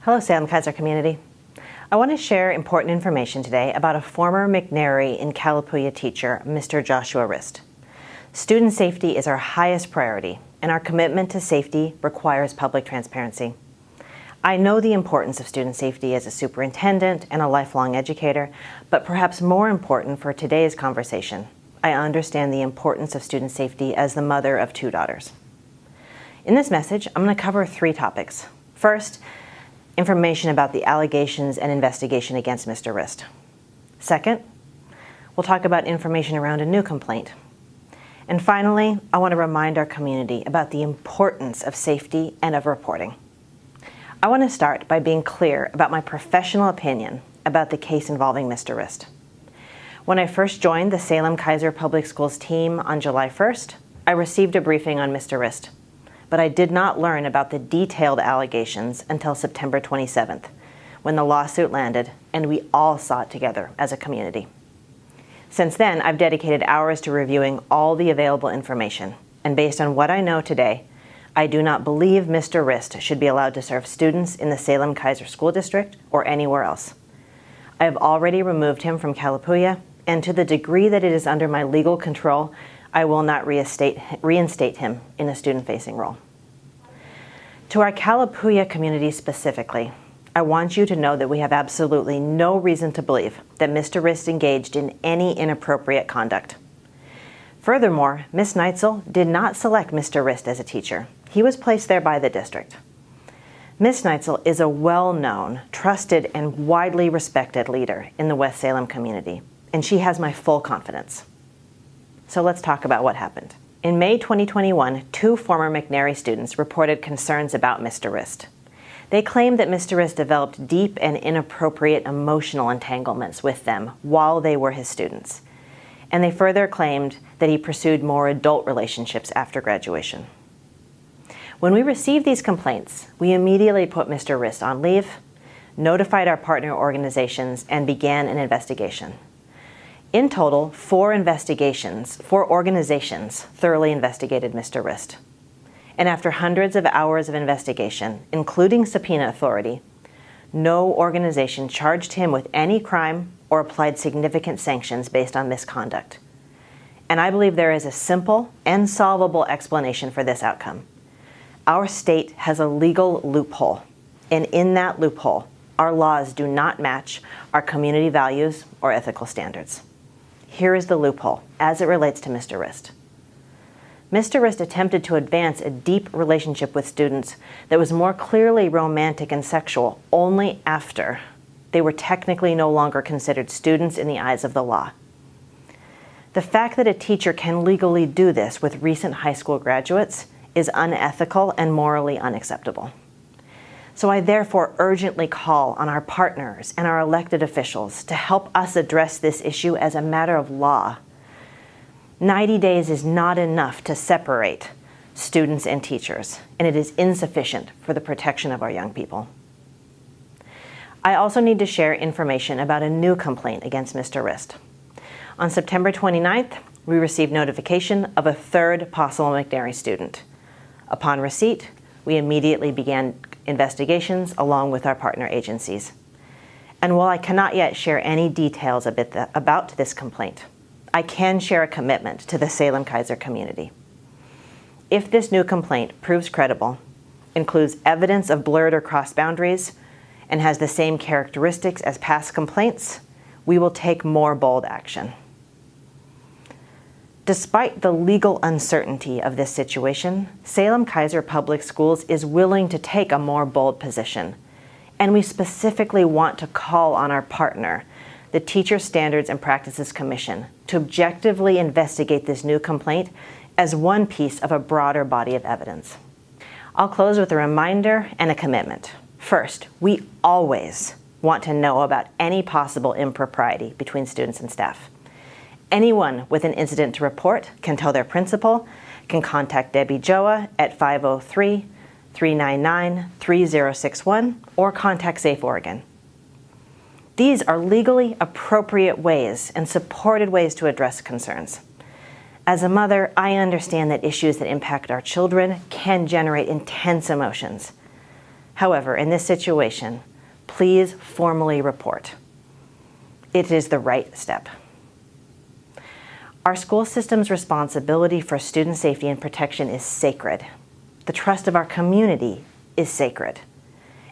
Hello, Salem-Keizer community. I want to share important information today about a former McNary in Calapooya teacher, Mr. Joshua Rist. Student safety is our highest priority, and our commitment to safety requires public transparency. I know the importance of student safety as a superintendent and a lifelong educator, but perhaps more important for today's conversation, I understand the importance of student safety as the mother of 2 daughters. In this message, I'm going to cover 3 topics. First, information about the allegations and investigation against Mr. Rist. Second, we'll talk about information around a new complaint. And finally, I want to remind our community about the importance of safety and of reporting. I want to start by being clear about my professional opinion about the case involving Mr. Rist. When I first joined the Salem-Keizer Public Schools team on July 1st, I received a briefing on Mr. Rist, but I did not learn about the detailed allegations until September 27th, when the lawsuit landed and we all saw it together as a community. Since then, I've dedicated hours to reviewing all the available information, and based on what I know today, I do not believe Mr. Rist should be allowed to serve students in the Salem-Keizer School District or anywhere else. I have already removed him from Calapooya, and to the degree that it is under my legal control, I will not reinstate him in a student-facing role. To our Calapooya community specifically, I want you to know that we have absolutely no reason to believe that Mr. Rist engaged in any inappropriate conduct. Furthermore, Ms. Neitzel did not select Mr. Rist as a teacher. He was placed there by the district. Ms. Neitzel is a well-known, trusted, and widely respected leader in the West Salem community, and she has my full confidence. So let's talk about what happened. In May 2021, 2 former McNary students reported concerns about Mr. Rist. They claimed that Mr. Rist developed deep and inappropriate emotional entanglements with them while they were his students. And they further claimed that he pursued more adult relationships after graduation. When we received these complaints, we immediately put Mr. Rist on leave, notified our partner organizations, and began an investigation. In total, 4 organizations thoroughly investigated Mr. Rist. And after hundreds of hours of investigation, including subpoena authority, no organization charged him with any crime or applied significant sanctions based on misconduct. And I believe there is a simple and solvable explanation for this outcome. Our state has a legal loophole, and in that loophole, our laws do not match our community values or ethical standards. Here is the loophole as it relates to Mr. Rist. Mr. Rist attempted to advance a deep relationship with students that was more clearly romantic and sexual only after they were technically no longer considered students in the eyes of the law. The fact that a teacher can legally do this with recent high school graduates is unethical and morally unacceptable. So I therefore urgently call on our partners and our elected officials to help us address this issue as a matter of law. 90 days is not enough to separate students and teachers, and it is insufficient for the protection of our young people. I also need to share information about a new complaint against Mr. Rist. On September 29th, we received notification of a 3rd possible McNary student. Upon receipt, we immediately began investigations along with our partner agencies. And while I cannot yet share any details about this complaint, I can share a commitment to the Salem-Keizer community. If this new complaint proves credible, includes evidence of blurred or crossed boundaries, and has the same characteristics as past complaints, we will take more bold action. Despite the legal uncertainty of this situation, Salem-Keizer Public Schools is willing to take a more bold position, and we specifically want to call on our partner, the Teacher Standards and Practices Commission, to objectively investigate this new complaint as one piece of a broader body of evidence. I'll close with a reminder and a commitment. First, we always want to know about any possible impropriety between students and staff. Anyone with an incident to report can tell their principal, can contact Debbie Joa at 503-399-3061, or contact Safe Oregon. These are legally appropriate ways and supported ways to address concerns. As a mother, I understand that issues that impact our children can generate intense emotions. However, in this situation, please formally report. It is the right step. Our school system's responsibility for student safety and protection is sacred. The trust of our community is sacred.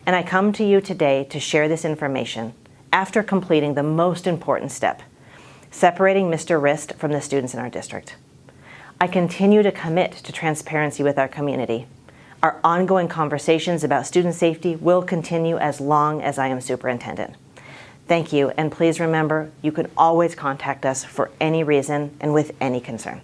And I come to you today to share this information after completing the most important step, separating Mr. Rist from the students in our district. I continue to commit to transparency with our community. Our ongoing conversations about student safety will continue as long as I am superintendent. Thank you, and please remember, you can always contact us for any reason and with any concern.